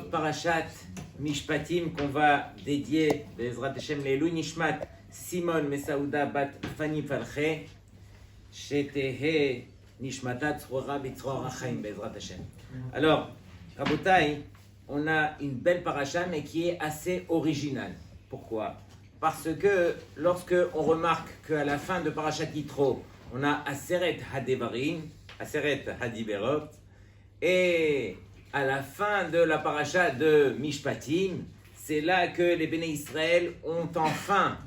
autre parashat Mishpatim qu'on va dédier Bezrat Hashem Leilou Nishmat Simon Mesaouda Bat Fani Falche Shetehe Nishmatat Tzrora Bitzror Achaim Bezrat Hashem. Alors, Rabotai, on a une belle parasha mais qui est assez originale. Pourquoi? Parce que lorsque on remarque qu'à la fin de parashat Yitro, on a Aseret Hadevarim, Aseret Hadiberot, et à la fin de la paracha de Mishpatim, c'est là que les Béné Israël ont enfin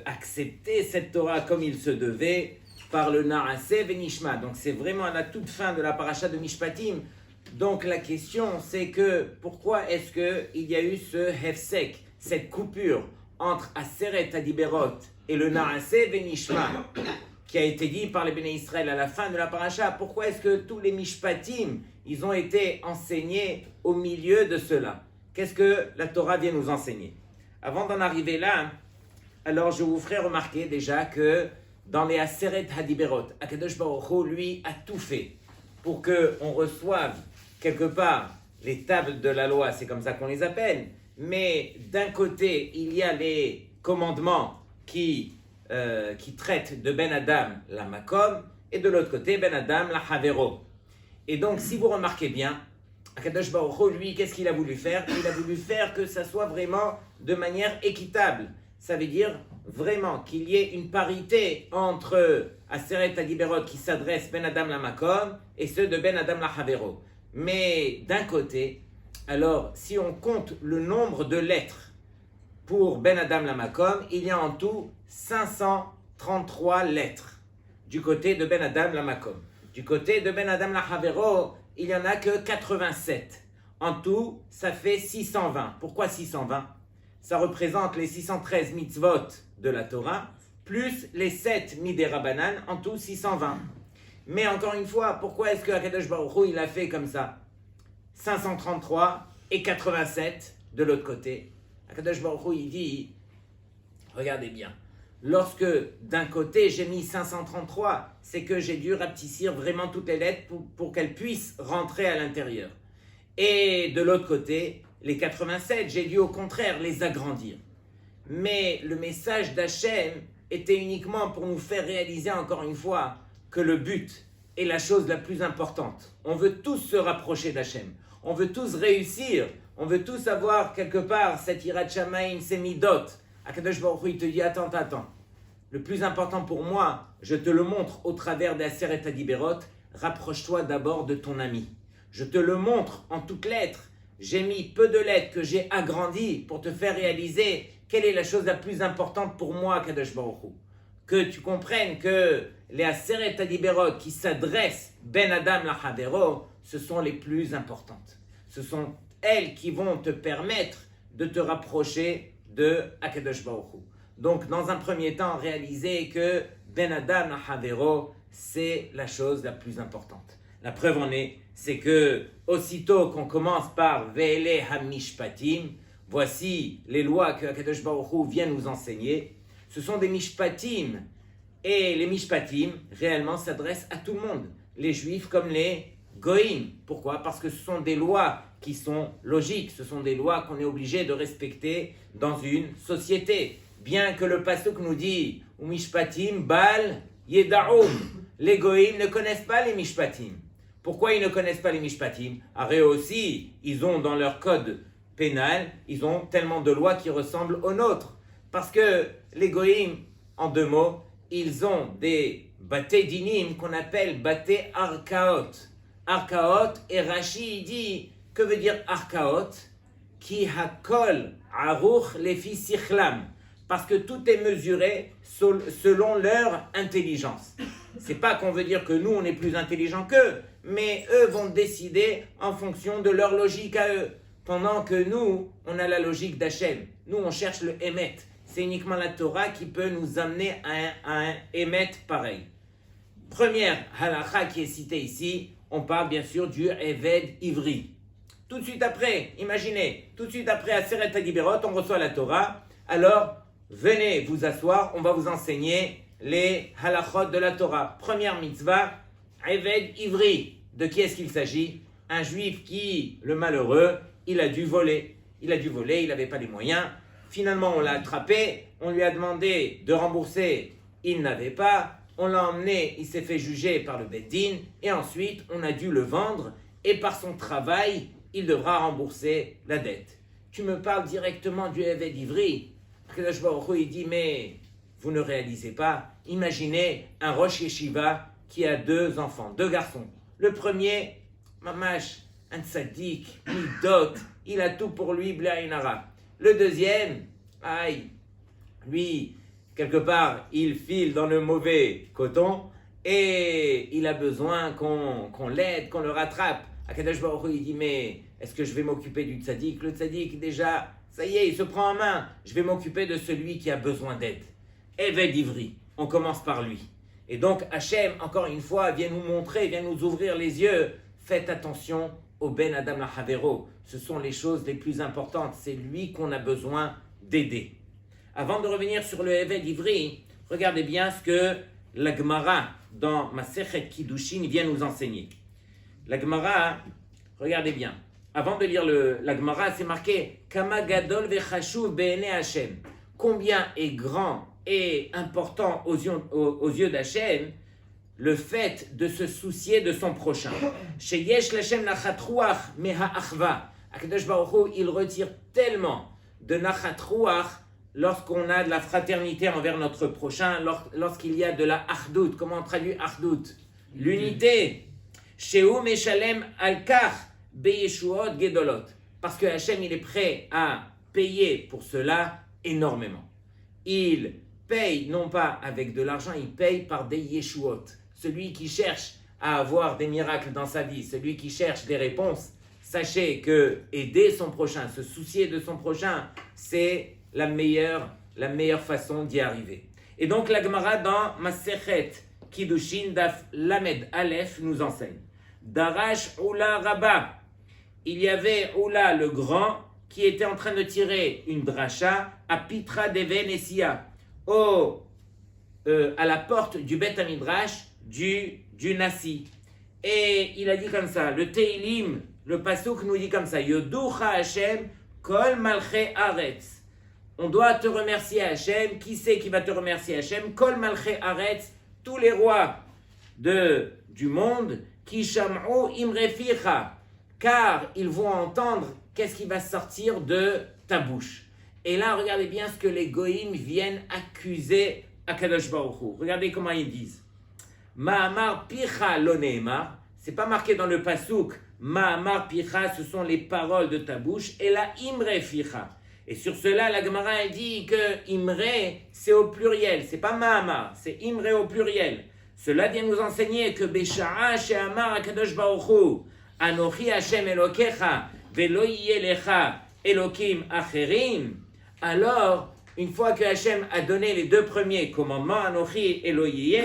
accepté cette Torah comme il se devait par le Naaseh Venishma. Donc c'est vraiment à la toute fin de la paracha de Mishpatim. Donc la question c'est que pourquoi est-ce qu'il y a eu ce hefsek, cette coupure entre Aseret Hadiberot et le Naaseh Venishma qui a été dit par les Béné Israël à la fin de la paracha? Pourquoi est-ce que tous les Mishpatim, ils ont été enseignés au milieu de cela? Qu'est-ce que la Torah vient nous enseigner? Avant d'en arriver là, alors je vous ferai remarquer déjà que dans les Aseret Hadiberot, Akadosh Baruch Hu, lui, a tout fait pour qu'on reçoive quelque part les tables de la loi, c'est comme ça qu'on les appelle, mais d'un côté, il y a les commandements qui traite de Ben Adam la Makom, et de l'autre côté, Ben Adam la Havero. Et donc, si vous remarquez bien, Akadosh Baruch Hu, lui, qu'est-ce qu'il a voulu faire? Il a voulu faire que ça soit vraiment de manière équitable. Ça veut dire vraiment qu'il y ait une parité entre Aseret Hadiberot qui s'adresse Ben Adam la Makom et ceux de Ben Adam la Havero. Mais d'un côté, alors, si on compte le nombre de lettres pour Ben Adam la Makom, il y a en tout 533 lettres du côté de Ben Adam la Makom. Du côté de Ben Adam la Havero, il n'y en a que 87. En tout, ça fait 620. Pourquoi 620? Ça représente les 613 mitzvot de la Torah, plus les 7 midei Rabbanan, en tout 620. Mais encore une fois, pourquoi est-ce que Akadosh Baruch Hu, il a fait comme ça? 533 et 87 de l'autre côté. Akadosh Baruch Hu, il dit, regardez bien, lorsque d'un côté j'ai mis 533, c'est que j'ai dû rapetissir vraiment toutes les lettres pour qu'elles puissent rentrer à l'intérieur. Et de l'autre côté, les 87, j'ai dû au contraire les agrandir. Mais le message d'Hachem était uniquement pour nous faire réaliser encore une fois que le but est la chose la plus importante. On veut tous se rapprocher d'Hachem. On veut tous réussir. On veut tous avoir quelque part cette Yirat Shamayim, ces midot. Akadosh Baruch Hu, il te dit, attends. Le plus important pour moi, je te le montre au travers des Aseret Hadiberot, rapproche-toi d'abord de ton ami. Je te le montre en toutes lettres. J'ai mis peu de lettres que j'ai agrandies pour te faire réaliser quelle est la chose la plus importante pour moi, Akadosh Baruch Hu. Que tu comprennes que les Aseret Hadiberot qui s'adressent Ben Adam la Havero, ce sont les plus importantes. Ce sont elles qui vont te permettre de te rapprocher de Akadosh Baruch Hu. Donc, dans un premier temps, réaliser que Ben Adam la Havero, c'est la chose la plus importante. La preuve en est, c'est que aussitôt qu'on commence par Ve'ele HaMishpatim, voici les lois que Akadosh Baruch Hu vient nous enseigner. Ce sont des Mishpatim. Et les Mishpatim, réellement, s'adressent à tout le monde. Les Juifs comme les Goïm. Pourquoi? Parce que ce sont des lois qui sont logiques. Ce sont des lois qu'on est obligé de respecter dans une société. Bien que le pasuk nous dit « Mishpatim bal yedaoum ». Les Goïm ne connaissent pas les Mishpatim. Pourquoi ils ne connaissent pas les Mishpatim? Eux aussi, ils ont dans leur code pénal, ils ont tellement de lois qui ressemblent aux nôtres. Parce que les Goïm, en deux mots, ils ont des baté dinim qu'on appelle baté arkaot. Arkaot, et Rashi dit, que veut dire arkaot? Ki hakol aruch lefi sichlam. Parce que tout est mesuré selon leur intelligence. C'est pas qu'on veut dire que nous, on est plus intelligents qu'eux, mais eux vont décider en fonction de leur logique à eux. Pendant que nous, on a la logique d'Hachem. Nous, on cherche le Emet. C'est uniquement la Torah qui peut nous amener à un Emet pareil. Première halakha qui est citée ici, on parle bien sûr du Eved Ivri. Tout de suite après, imaginez, tout de suite après Aseret Hadiberot, on reçoit la Torah. Alors, venez vous asseoir, on va vous enseigner les halachot de la Torah. Première mitzvah, Eved Ivri. De qui est-ce qu'il s'agit? un juif qui, le malheureux, il a dû voler. Il n'avait pas les moyens. Finalement, on l'a attrapé, on lui a demandé de rembourser, il n'avait pas. On l'a emmené, il s'est fait juger par le Beddin, et ensuite, on a dû le vendre, et par son travail, il devra rembourser la dette. Tu me parles directement du Eved Ivri. Akadosh Baruch Hu, il dit, mais vous ne réalisez pas. Imaginez un Rosh Yeshiva qui a 2 enfants, 2 garçons. Le premier, Mamash, un tzaddik, midot, il a tout pour lui, bla inara. Le deuxième, aïe, lui, quelque part, il file dans le mauvais coton et il a besoin qu'on l'aide, qu'on le rattrape. Akadosh Baruch Hu, il dit, mais est-ce que je vais m'occuper du tzaddik? Le tzaddik, déjà, ça y est, il se prend en main. Je vais m'occuper de celui qui a besoin d'aide. Eved Ivri, on commence par lui. Et donc, Hachem, encore une fois, vient nous montrer, vient nous ouvrir les yeux. Faites attention au Ben Adam Lahavero. Ce sont les choses les plus importantes. C'est lui qu'on a besoin d'aider. Avant de revenir sur le Eved Ivri, regardez bien ce que la Gemara, dans Masechet Kiddushin, vient nous enseigner. La Gemara, regardez bien. Avant de lire la Gemara, c'est marqué Kama gadol vechashuv be'ene Hashem. Combien est grand et important aux yeux d'Hachem le fait de se soucier de son prochain. Sheyesh l'Hachem nachat ruach meha achva. Akadosh Baruch Hu, il retire tellement de nachat ruach lorsqu'on a de la fraternité envers notre prochain, lorsqu'il y a de la achdut. Comment on traduit achdut? L'unité. Shehu meshalem al-kach beyeshuot gedolot. Parce que Hachem, il est prêt à payer pour cela énormément. Il paye non pas avec de l'argent, il paye par des yeshuot. Celui qui cherche à avoir des miracles dans sa vie, celui qui cherche des réponses, sachez que aider son prochain, se soucier de son prochain, c'est la meilleure façon d'y arriver. Et donc la Gemara dans Masechet Kiddushin Daf Lamed Aleph nous enseigne. Darash Oula Rabba. Il y avait Oula le grand qui était en train de tirer une dracha à Pitra Deven Essia, à la porte du Bet Hamidrash du Nassi. Et il a dit comme ça, le Teilim, le Pasuk nous dit comme ça, Yoducha Hashem kol malche aretz. On doit te remercier Hashem. Qui c'est qui va te remercier Hashem? Kol malche aretz, tous les rois du monde, qui sham'u imreficha, car ils vont entendre qu'est-ce qui va sortir de ta bouche. Et là, regardez bien ce que les goïms viennent accuser Akadosh Baruch Hu. Regardez comment ils disent. Ma'amar picha lo ne'emar. C'est pas marqué dans le pasuk. Ma'amar picha, ce sont les paroles de ta bouche. Et la imre ficha. Et sur cela, la Gemara elle dit que imre, c'est au pluriel. C'est pas ma'amar, c'est imre au pluriel. Cela vient nous enseigner que Besha'a she'amar Akadosh Baruch Hu. Anochi Hashem Elokecha velo yeh lecha Elokim acherim. Alors, une fois que Hachem a donné les 2 premiers commandements, Anochi Elohiye,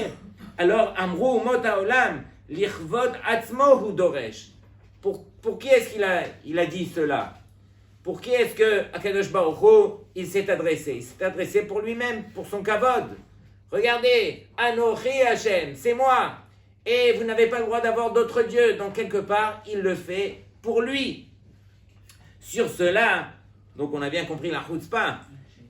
alors Amrou Mot Haolam Lichvod Atzmo Hu Doresh. Pour qui est-ce qu'il a dit cela? Pour qui est-ce que Akadosh Baruch Hu, il s'est adressé? Il s'est adressé pour lui-même, pour son kavod. Regardez, Anochi Hachem, c'est moi. Et vous n'avez pas le droit d'avoir d'autres dieux. Donc quelque part, il le fait pour lui. Sur cela, donc on a bien compris la chutzpah.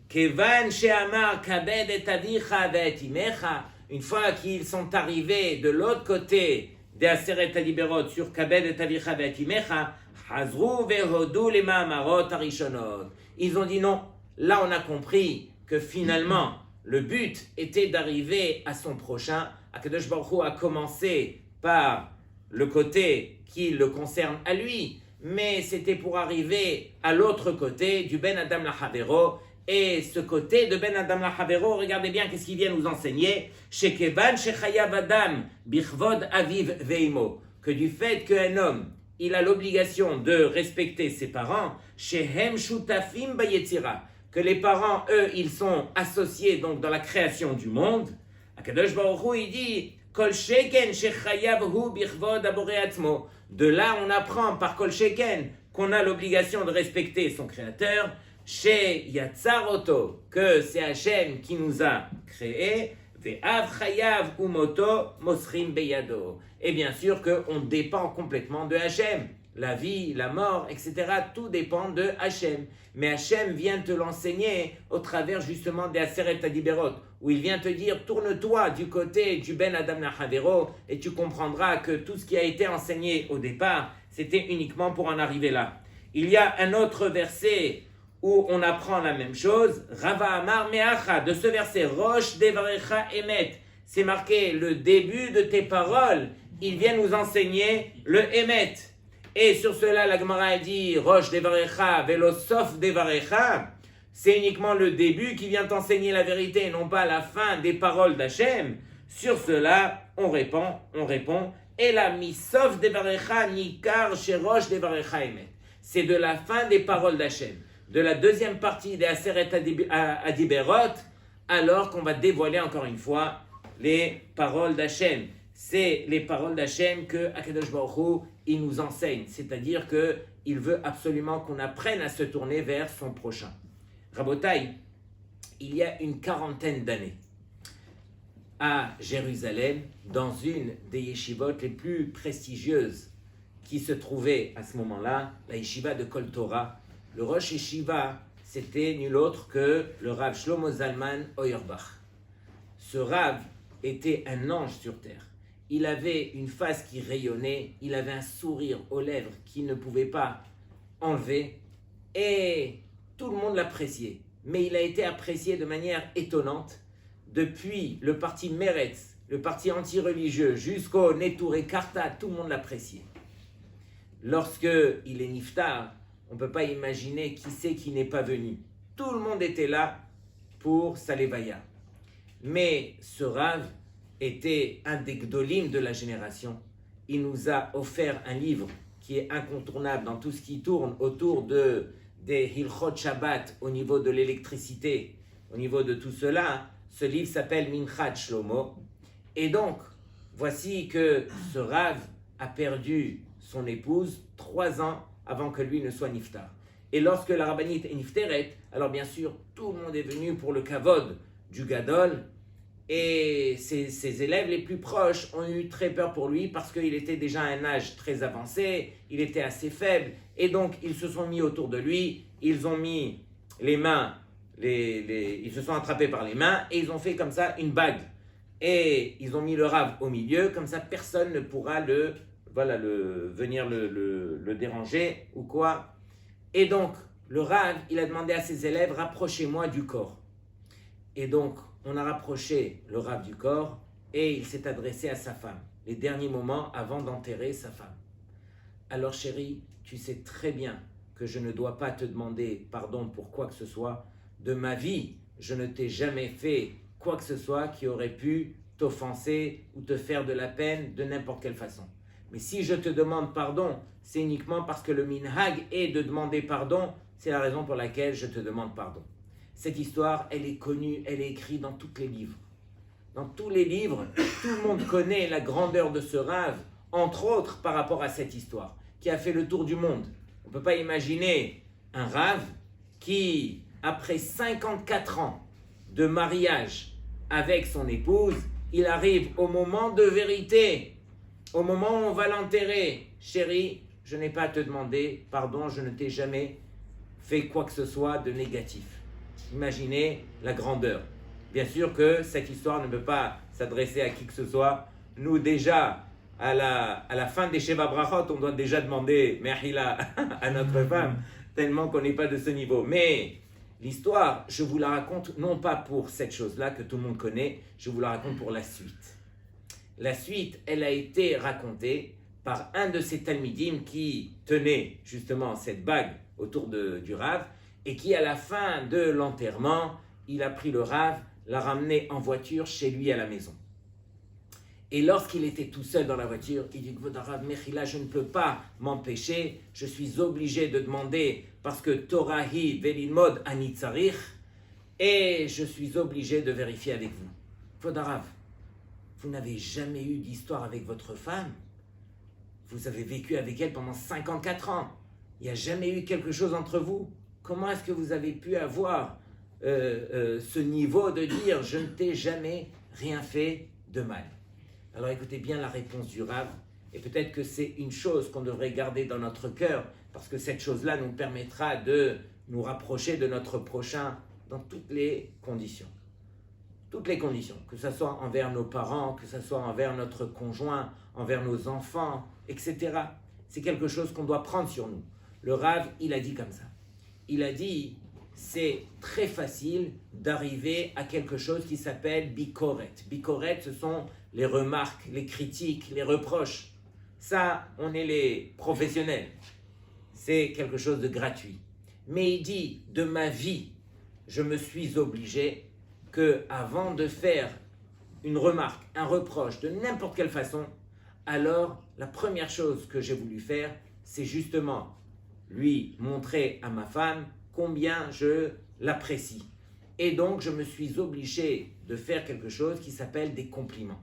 Kevan she'amar kabed et avicha ve'et imecha. Une fois qu'ils sont arrivés de l'autre côté des Aseret HaDiberot sur kabed et avicha ve'et imecha, hazru ve'hodu lema'amarot harishonot. Ils ont dit non. Là on a compris que finalement le but était d'arriver à son prochain. Akadosh Baruch Hu a commencé par le côté qui le concerne à lui, mais c'était pour arriver à l'autre côté du Ben Adam Lahavero. Et ce côté de Ben Adam Lahavero, regardez bien qu'est-ce qu'il vient nous enseigner. Shekevan shechayav Adam bichvod aviv veimo. Que du fait qu'un homme, il a l'obligation de respecter ses parents, shehem shutafim bayetzira. Que les parents, eux, ils sont associés donc dans la création du monde. Akadosh Baruch Hu, il dit Kol sheken shechayav hu bichvod abore atzmo. De là, on apprend par Kol sheken qu'on a l'obligation de respecter son créateur. Chez Yatzaroto, que c'est Hachem qui nous a créés. Ve'av chayav umoto mosrim beyado. Et bien sûr qu'on dépend complètement de Hachem. la vie, la mort, etc. Tout dépend de Hachem. Mais Hachem vient te l'enseigner au travers justement des Aseret Adiberot, où il vient te dire, tourne-toi du côté du Ben Adam Nachavero, et tu comprendras que tout ce qui a été enseigné au départ, c'était uniquement pour en arriver là. Il y a un autre verset où on apprend la même chose, Rava Amar Meacha, de ce verset, Rosh Devarecha Emet, c'est marqué le début de tes paroles, il vient nous enseigner le Emet. Et sur cela, la Gemara a dit, Rosh Devarecha, Velosof Devarecha, c'est uniquement le début qui vient t'enseigner la vérité, et non pas la fin des paroles d'Hachem. Sur cela, on répond, et la Misof Devarecha, Nikar, Sherosh Devarecha Emet. C'est de la fin des paroles d'Hachem, de la deuxième partie des Aseret Adiberot, alors qu'on va dévoiler encore une fois les paroles d'Hachem. C'est les paroles d'Hachem que Akadosh Baruch Hu, il nous enseigne, c'est-à-dire qu'il veut absolument qu'on apprenne à se tourner vers son prochain. Rabotai, il y a une quarantaine d'années, à Jérusalem, dans une des yeshivot les plus prestigieuses qui se trouvait à ce moment-là, la yeshiva de Kol Torah, le Rosh Yeshiva, c'était nul autre que le Rav Shlomo Zalman Auerbach. Ce Rav était un ange sur terre. Il avait une face qui rayonnait, il avait un sourire aux lèvres qu'il ne pouvait pas enlever, et tout le monde l'appréciait. Mais il a été apprécié de manière étonnante, depuis le parti Meretz, le parti anti-religieux, jusqu'au Neturei Karta, tout le monde l'appréciait. Lorsque il est niftar, on ne peut pas imaginer qui c'est qui n'est pas venu. Tout le monde était là pour sa levaya. Mais ce Rav était un des gdolim de la génération. Il nous a offert un livre qui est incontournable dans tout ce qui tourne autour des Hilchot Shabbat, au niveau de l'électricité, au niveau de tout cela. Ce livre s'appelle Minchat Shlomo. Et donc, voici que ce Rav a perdu son épouse 3 ans avant que lui ne soit niftar. Et lorsque la rabbinite est nifteret, alors bien sûr, tout le monde est venu pour le kavod du gadol, et ses élèves les plus proches ont eu très peur pour lui parce qu'il était déjà à un âge très avancé, il était assez faible, et donc ils se sont mis autour de lui, ils ont mis les mains, ils se sont attrapés par les mains, et ils ont fait comme ça une bague. Et ils ont mis le Rav au milieu, comme ça personne ne pourra venir le déranger ou quoi. Et donc, le Rav, il a demandé à ses élèves, rapprochez-moi du corps. Et donc, on a rapproché le Rav du corps et il s'est adressé à sa femme, les derniers moments avant d'enterrer sa femme. Alors chérie, tu sais très bien que je ne dois pas te demander pardon pour quoi que ce soit. De ma vie, je ne t'ai jamais fait quoi que ce soit qui aurait pu t'offenser ou te faire de la peine de n'importe quelle façon. Mais si je te demande pardon, c'est uniquement parce que le minhag est de demander pardon. C'est la raison pour laquelle je te demande pardon. Cette histoire, elle est connue, elle est écrite dans tous les livres. Dans tous les livres, tout le monde connaît la grandeur de ce Rav, entre autres par rapport à cette histoire, qui a fait le tour du monde. On ne peut pas imaginer un Rav qui, après 54 ans de mariage avec son épouse, il arrive au moment de vérité, au moment où on va l'enterrer. Chérie, je n'ai pas à te demander pardon, je ne t'ai jamais fait quoi que ce soit de négatif. Imaginez la grandeur. Bien sûr que cette histoire ne peut pas s'adresser à qui que ce soit. Nous déjà, à la fin des Sheva Brachot, on doit déjà demander Mehila à notre femme, tellement qu'on n'est pas de ce niveau. Mais l'histoire, je vous la raconte non pas pour cette chose-là que tout le monde connaît, je vous la raconte pour la suite. La suite, elle a été racontée par un de ces talmidim qui tenait justement cette bague autour du Rav et qui, à la fin de l'enterrement, il a pris le Rav, l'a ramené en voiture chez lui à la maison. Et lorsqu'il était tout seul dans la voiture, il dit « Kvod Rav Mechila, je ne peux pas m'empêcher, je suis obligé de demander parce que Torahi velimod ani tzarich, et je suis obligé de vérifier avec vous. Kvod Rav, vous n'avez jamais eu d'histoire avec votre femme? Vous avez vécu avec elle pendant 54 ans. Il n'y a jamais eu quelque chose entre vous. Comment est-ce que vous avez pu avoir ce niveau de dire « Je ne t'ai jamais rien fait de mal ». Alors écoutez bien la réponse du Rav. Et peut-être que c'est une chose qu'on devrait garder dans notre cœur, parce que cette chose-là nous permettra de nous rapprocher de notre prochain dans toutes les conditions. Toutes les conditions, que ce soit envers nos parents, que ce soit envers notre conjoint, envers nos enfants, etc. C'est quelque chose qu'on doit prendre sur nous. Le Rav, il a dit comme ça. Il a dit, c'est très facile d'arriver à quelque chose qui s'appelle bikoret. Bikoret, ce sont les remarques, les critiques, les reproches. Ça, on est les professionnels. C'est quelque chose de gratuit. Mais il dit, de ma vie, je me suis obligé que avant de faire une remarque, un reproche de n'importe quelle façon, alors la première chose que j'ai voulu faire, c'est justement lui montrer à ma femme combien je l'apprécie. Et donc, je me suis obligé de faire quelque chose qui s'appelle des compliments.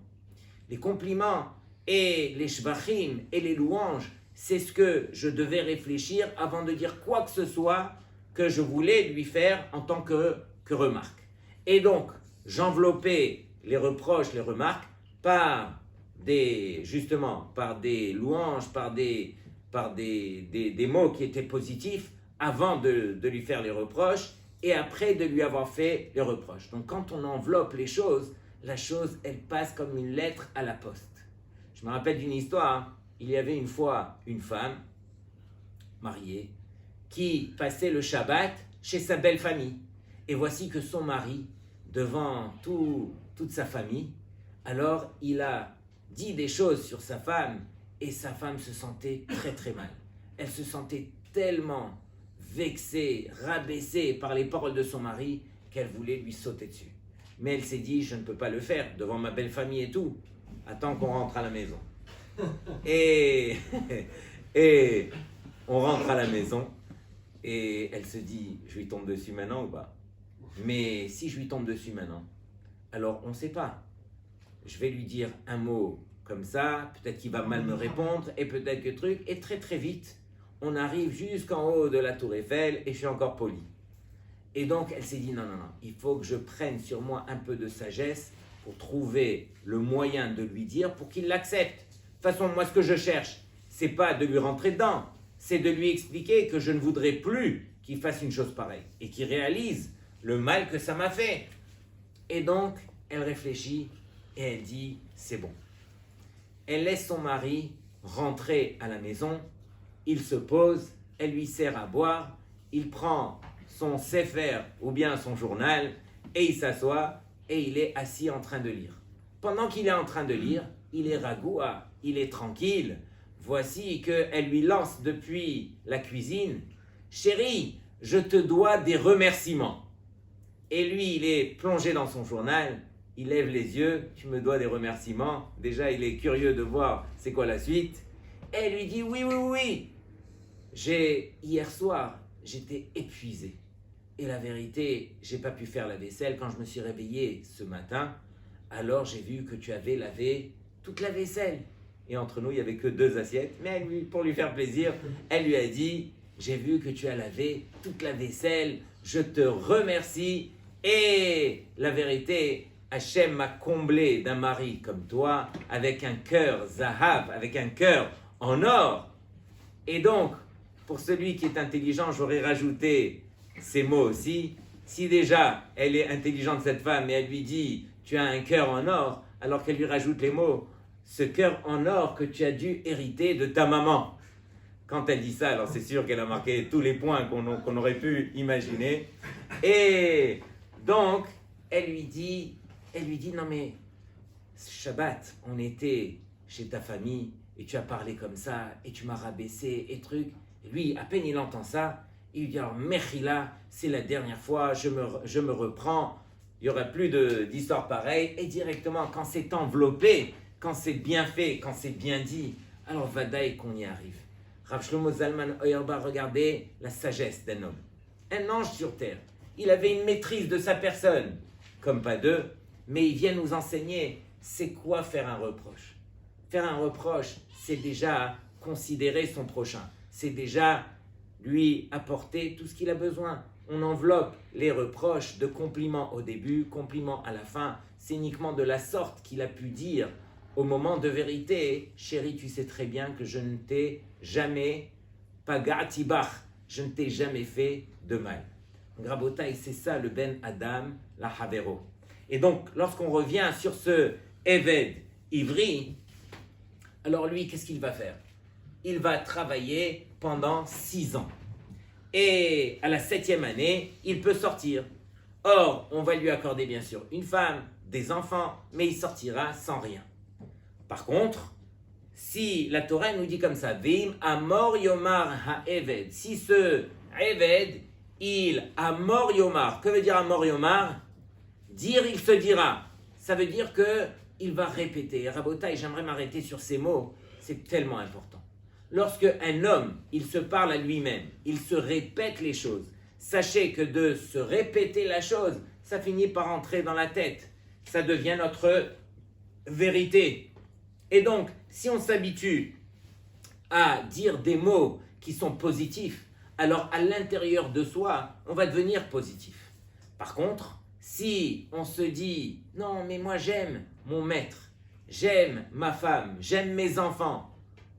Les compliments et les shvachim et les louanges, c'est ce que je devais réfléchir avant de dire quoi que ce soit que je voulais lui faire en tant que remarque. Et donc, j'enveloppais les reproches, les remarques par des louanges, par des mots qui étaient positifs avant de lui faire les reproches et après de lui avoir fait les reproches. Donc quand on enveloppe les choses, la chose, elle passe comme une lettre à la poste. Je me rappelle d'une histoire, il y avait une fois une femme mariée qui passait le Shabbat chez sa belle famille. Et voici que son mari, devant toute sa famille, alors il a dit des choses sur sa femme et sa femme se sentait très très mal. Elle se sentait tellement vexée, rabaissée par les paroles de son mari qu'elle voulait lui sauter dessus. Mais elle s'est dit, je ne peux pas le faire devant ma belle famille et tout. Attends qu'on rentre à la maison. Et on rentre à la maison et elle se dit, je lui tombe dessus maintenant ou pas? Mais si je lui tombe dessus maintenant, alors on ne sait pas. Je vais lui dire un mot comme ça, peut-être qu'il va mal me répondre, et peut-être que truc, et très très vite, on arrive jusqu'en haut de la tour Eiffel, et je suis encore poli. Et donc elle s'est dit, non, il faut que je prenne sur moi un peu de sagesse pour trouver le moyen de lui dire pour qu'il l'accepte. De toute façon, moi ce que je cherche, c'est pas de lui rentrer dedans, c'est de lui expliquer que je ne voudrais plus qu'il fasse une chose pareille, et qu'il réalise le mal que ça m'a fait. Et donc, elle réfléchit et elle dit, c'est bon. Elle laisse son mari rentrer à la maison, il se pose, elle lui sert à boire, il prend son sefer ou bien son journal et il s'assoit et il est assis en train de lire. Pendant qu'il est en train de lire, il est ragoua, il est tranquille. Voici qu'elle lui lance depuis la cuisine, « Chérie, je te dois des remerciements. » Et lui, il est plongé dans son journal, il lève les yeux, tu me dois des remerciements. Déjà, il est curieux de voir c'est quoi la suite. Et elle lui dit, oui. Hier soir, j'étais épuisé. Et la vérité, j'ai pas pu faire la vaisselle. Quand je me suis réveillé ce matin, alors j'ai vu que tu avais lavé toute la vaisselle. Et entre nous, il n'y avait que 2 assiettes. Mais pour lui faire plaisir, elle lui a dit, j'ai vu que tu as lavé toute la vaisselle. Je te remercie. Et la vérité, Hachem m'a comblé d'un mari comme toi, avec un cœur zahav, avec un cœur en or. Et donc, pour celui qui est intelligent, j'aurais rajouté ces mots aussi. Si déjà, elle est intelligente cette femme et elle lui dit, tu as un cœur en or, alors qu'elle lui rajoute les mots, ce cœur en or que tu as dû hériter de ta maman. Quand elle dit ça, alors c'est sûr qu'elle a marqué tous les points qu'on aurait pu imaginer. Et donc, elle lui dit, non mais, Shabbat, on était chez ta famille, et tu as parlé comme ça, et tu m'as rabaissé, et truc. Et lui, à peine il entend ça, il lui dit, alors, Mechila, c'est la dernière fois, je me reprends, il n'y aura plus d'histoire pareille, et directement, quand c'est enveloppé, quand c'est bien fait, quand c'est bien dit, alors vadaï qu'on y arrive. Rav Shlomo Zalman Auerbach, regardez la sagesse d'un homme. Un ange sur terre. Il avait une maîtrise de sa personne, comme pas deux, mais il vient nous enseigner c'est quoi faire un reproche. Faire un reproche, c'est déjà considérer son prochain. C'est déjà lui apporter tout ce qu'il a besoin. On enveloppe les reproches de compliments au début, compliments à la fin. C'est uniquement de la sorte qu'il a pu dire au moment de vérité, chérie, tu sais très bien que je ne t'ai jamais pagati bach, je ne t'ai jamais fait de mal. Donc, Rabotai, c'est ça le Ben Adam, la Havero. Et donc, lorsqu'on revient sur ce Eved Ivri, alors lui, qu'est-ce qu'il va faire? Il va travailler pendant 6 ans. Et à la 7e année, il peut sortir. Or, on va lui accorder bien sûr une femme, des enfants, mais il sortira sans rien. Par contre, si la Torah nous dit comme ça, Vim amor yomar ha-eved, si ce Eved, il amor yomar, que veut dire amor yomar? Dire, il se dira. Ça veut dire que il va répéter. Rabotai, j'aimerais m'arrêter sur ces mots, c'est tellement important. Lorsque un homme, il se parle à lui-même, il se répète les choses, sachez que de se répéter la chose, ça finit par entrer dans la tête. Ça devient notre vérité. Et donc, si on s'habitue à dire des mots qui sont positifs, alors à l'intérieur de soi, on va devenir positif. Par contre, si on se dit « Non, mais moi j'aime mon maître, j'aime ma femme, j'aime mes enfants. »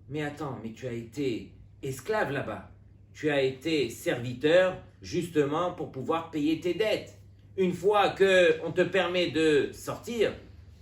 Mais attends, mais tu as été esclave là-bas. Tu as été serviteur justement pour pouvoir payer tes dettes. Une fois qu'on te permet de sortir,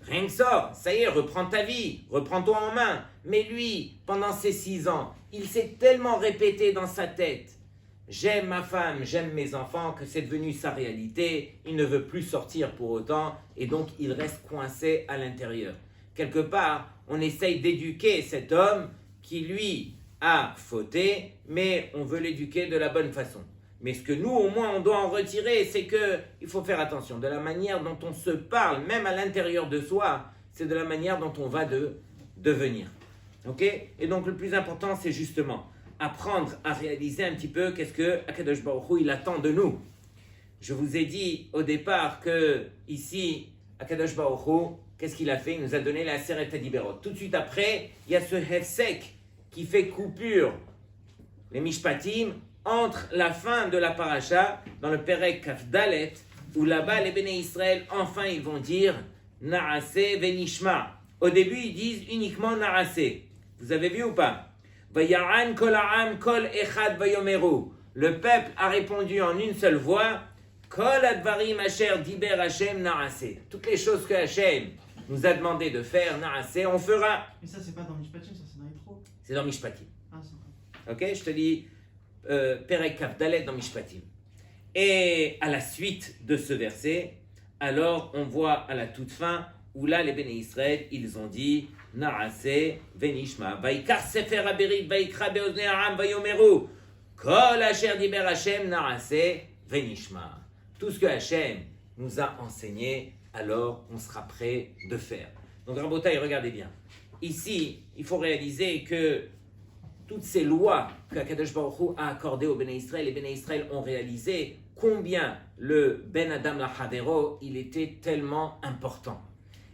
rien que sort, ça y est, reprends ta vie, reprends-toi en main. Mais lui, pendant ces 6 ans, il s'est tellement répété dans sa tête « J'aime ma femme, j'aime mes enfants » que c'est devenu sa réalité. Il ne veut plus sortir pour autant et donc il reste coincé à l'intérieur. Quelque part, on essaye d'éduquer cet homme qui, lui, a fauté, mais on veut l'éduquer de la bonne façon. Mais ce que nous, au moins, on doit en retirer, c'est qu'il faut faire attention. De la manière dont on se parle, même à l'intérieur de soi, c'est de la manière dont on va devenir. Ok? Et donc, le plus important, c'est justement apprendre à réaliser un petit peu qu'est-ce que Akadosh Baruch Hu, il attend de nous. Je vous ai dit au départ que ici, Akadosh Baruch Hu, qu'est-ce qu'il a fait? Il nous a donné la Aseret HaDiberot. Tout de suite après, il y a ce Hefsek qui fait coupure, les Mishpatim, entre la fin de la paracha, dans le Perek Kaf Dalet, où là-bas, les Béné Israël, enfin, ils vont dire Naaseh venishma. Au début, ils disent uniquement Naaseh. Vous avez vu ou pas? Vayaran kol ha'am kol echad vayomeru. Le peuple a répondu en une seule voix Kol advarim asher diber Hashem Naaseh. Toutes les choses que Hashem nous a demandé de faire, Naaseh, on fera. Mais ça, c'est pas dans Mishpatim, ça, c'est dans Yitro. C'est dans Mishpatim. Ah, c'est Ok, je te lis Perek Kaf Dalet dans Mishpatim. Et à la suite de ce verset, alors on voit à la toute fin où là les Béné Israël, ils ont dit Naaseh venishma vaikar sefer haberit vaikra beoznei ha'am vayomeru kol asher diber Hashem Naaseh venishma. Tout ce que Hashem nous a enseigné, alors on sera prêt de faire. Donc Rabotai, regardez bien. Ici, il faut réaliser que toutes ces lois qu'Akadosh Baruch Hu a accordées aux Béné Israël, les Béné Israël ont réalisé combien le Ben Adam la Havero, il était tellement important.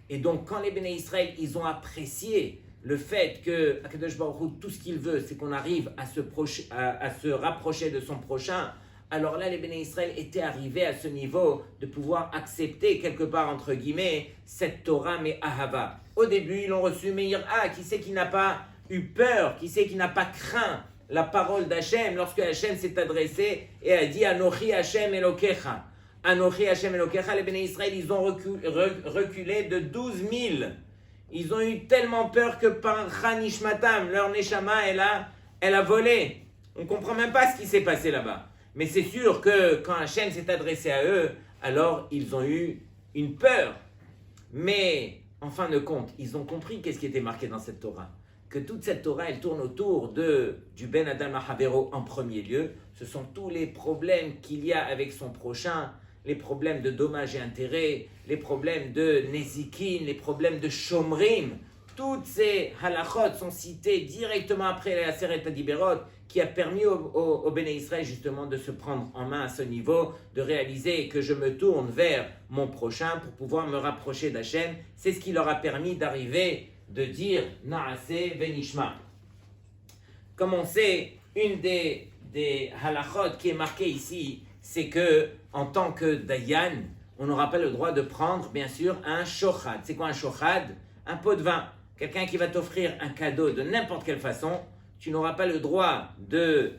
Et donc, quand les Béné Israël, ils ont apprécié le fait que Akadosh Baruch Hu, tout ce qu'il veut, c'est qu'on arrive à se rapprocher de son prochain, alors là, les Béné Israël étaient arrivés à ce niveau de pouvoir accepter, quelque part, entre guillemets, cette Torah, mais Ahava. Au début, ils l'ont reçu, mais qui c'est qui n'a pas eu peur, qui c'est qui n'a pas craint la parole d'Hachem lorsque Hachem s'est adressé et a dit Anochi Hachem Elokecha. Anochi Hachem Elokecha, les Béné Israël, ils ont reculé de 12 000. Ils ont eu tellement peur que par Chanishmatam, leur Neshama, elle a volé. On ne comprend même pas ce qui s'est passé là-bas. Mais c'est sûr que quand Hachem s'est adressé à eux, alors ils ont eu une peur. Mais en fin de compte, ils ont compris qu'est-ce qui était marqué dans cette Torah. Que toute cette Torah, elle tourne autour du Ben Adam HaHavero en premier lieu. Ce sont tous les problèmes qu'il y a avec son prochain, les problèmes de dommages et intérêts, les problèmes de Nezikin, les problèmes de Shomrim. Toutes ces halachot sont citées directement après la Aseret HaDiberot, qui a permis au Béné Israël justement de se prendre en main à ce niveau, de réaliser que je me tourne vers mon prochain pour pouvoir me rapprocher d'Hachem. C'est ce qui leur a permis d'arriver de dire Naaseh venishma. Comme on sait, une des halachot qui est marquée ici, c'est que en tant que dayan, on n'aura pas le droit de prendre, bien sûr, un shochad. C'est quoi un shochad? Un pot de vin. quelqu'un qui va t'offrir un cadeau de n'importe quelle façon, tu n'auras pas le droit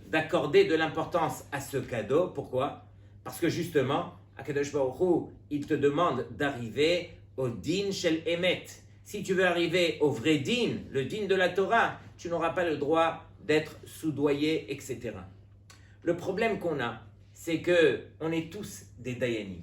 d'accorder de l'importance à ce cadeau. Pourquoi? Parce que justement, Akadosh Baruch Hu, il te demande d'arriver au din shel emet. Si tu veux arriver au vrai din, le din de la Torah, tu n'auras pas le droit d'être soudoyé, etc. Le problème qu'on a, c'est que on est tous des dayanim.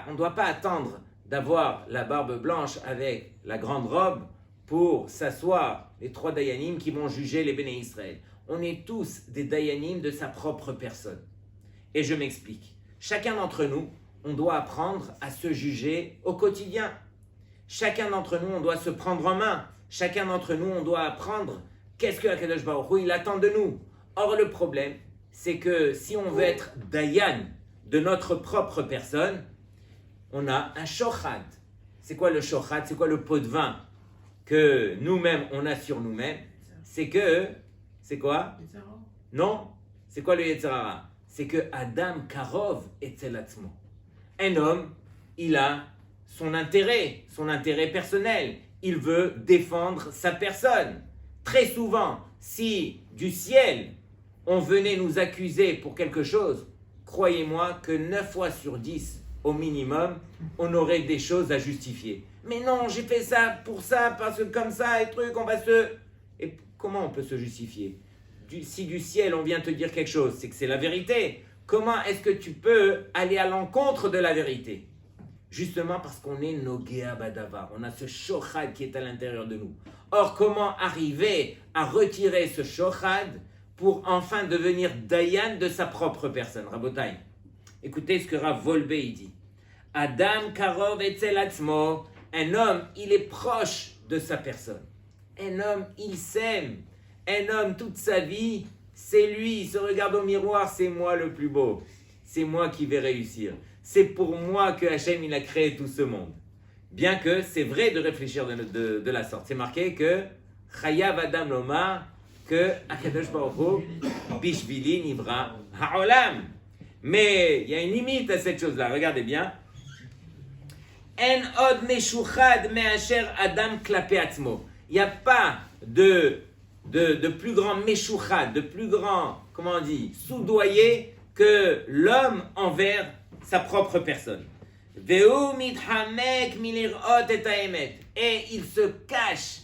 On ne doit pas attendre d'avoir la barbe blanche avec la grande robe pour s'asseoir les 3 dayanim qui vont juger les béné Israël. On est tous des dayanim de sa propre personne. Et je m'explique. Chacun d'entre nous, on doit apprendre à se juger au quotidien. Chacun d'entre nous, on doit se prendre en main. Chacun d'entre nous, on doit apprendre qu'est-ce que Akadosh Baruch Hu, il attend de nous. Or, le problème, c'est que si on veut être dayan de notre propre personne, on a un shochad. C'est quoi le shochad? C'est quoi le pot de vin que nous-mêmes, on a sur nous-mêmes? C'est quoi? Non. C'est quoi le Yetzer Hara? C'est que Adam Karov etzel atzmo. Un homme, il a son intérêt personnel. Il veut défendre sa personne. Très souvent, si du ciel, on venait nous accuser pour quelque chose, croyez-moi que 9 fois sur 10, au minimum, on aurait des choses à justifier. Mais non, j'ai fait ça, parce que comme ça, et truc, on va se... Et comment on peut se justifier? Si du ciel, on vient te dire quelque chose, c'est que c'est la vérité. Comment est-ce que tu peux aller à l'encontre de la vérité? Justement parce qu'on est Nogea Badavar. On a ce shochad qui est à l'intérieur de nous. Or, comment arriver à retirer ce shochad pour enfin devenir dayan de sa propre personne? Rabotai, écoutez ce que Rav Wolbe dit. Adam Karov etzel atzmo. Un homme, il est proche de sa personne. Un homme, il s'aime. Un homme, toute sa vie, c'est lui. Il se regarde au miroir, c'est moi le plus beau. C'est moi qui vais réussir. C'est pour moi que Hachem, il a créé tout ce monde. Bien que c'est vrai de réfléchir de la sorte. C'est marqué que Chayav Adam Lomar, que Akadosh Baruch Hu, Bishvili Nivra Ha'olam. Mais il y a une limite à cette chose-là. Regardez bien. En od meshuchad me'asher Adam klape atzmo. Il n'y a pas de plus grand meshuchad, de plus grand, comment on dit, soudoyer que l'homme envers sa propre personne. Ve'u mithamek milirot et ha'emet. Et il se cache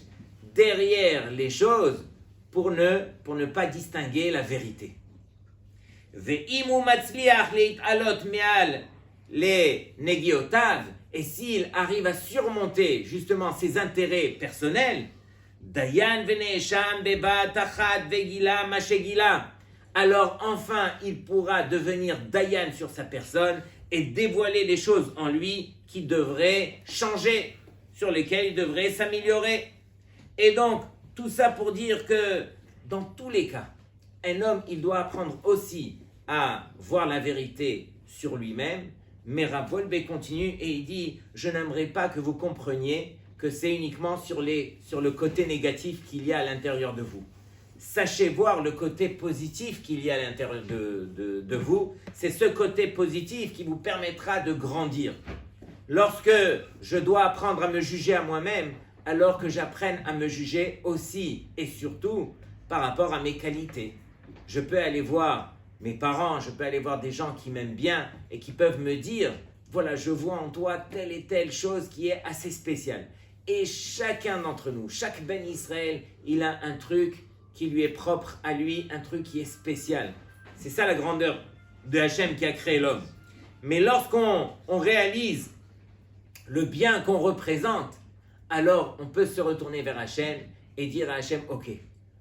derrière les choses pour ne pas distinguer la vérité. Ve'imu matzliach leit'alot me'al les negiotav. Et s'il arrive à surmonter justement ses intérêts personnels, Dayan veneesham beba tachat vegila mashegila, alors enfin il pourra devenir Dayan sur sa personne et dévoiler les choses en lui qui devraient changer, sur lesquelles il devrait s'améliorer. Et donc, tout ça pour dire que dans tous les cas, un homme, il doit apprendre aussi à voir la vérité sur lui-même. Mais Rav Wolbe continue et il dit « Je n'aimerais pas que vous compreniez que c'est uniquement sur le côté négatif qu'il y a à l'intérieur de vous. Sachez voir le côté positif qu'il y a à l'intérieur de vous. C'est ce côté positif qui vous permettra de grandir. Lorsque je dois apprendre à me juger à moi-même, alors que j'apprenne à me juger aussi et surtout par rapport à mes qualités. Je peux aller voir mes parents, je peux aller voir des gens qui m'aiment bien et qui peuvent me dire « Voilà, je vois en toi telle et telle chose qui est assez spéciale. » Et chacun d'entre nous, chaque Ben Israël, il a un truc qui lui est propre à lui, un truc qui est spécial. C'est ça la grandeur de Hachem qui a créé l'homme. Mais lorsqu'on réalise le bien qu'on représente, alors on peut se retourner vers Hachem et dire à Hachem « Ok,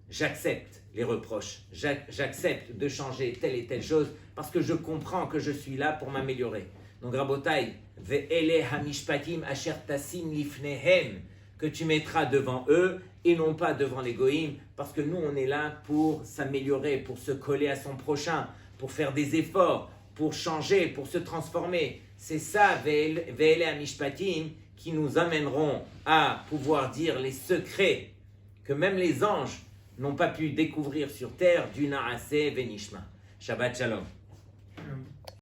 j'accepte les reproches, j'accepte de changer telle et telle chose parce que je comprends que je suis là pour m'améliorer. » Donc Rabotai, ve'ele hamishpatim asher tasim lifnehem, que tu mettras devant eux et non pas devant les goïms, parce que nous on est là pour s'améliorer, pour se coller à son prochain, pour faire des efforts, pour changer, pour se transformer. C'est ça, ve'ele hamishpatim, qui nous amèneront à pouvoir dire les secrets que même les anges n'ont pas pu découvrir sur terre du Naaseh Venishma. Shabbat Shalom.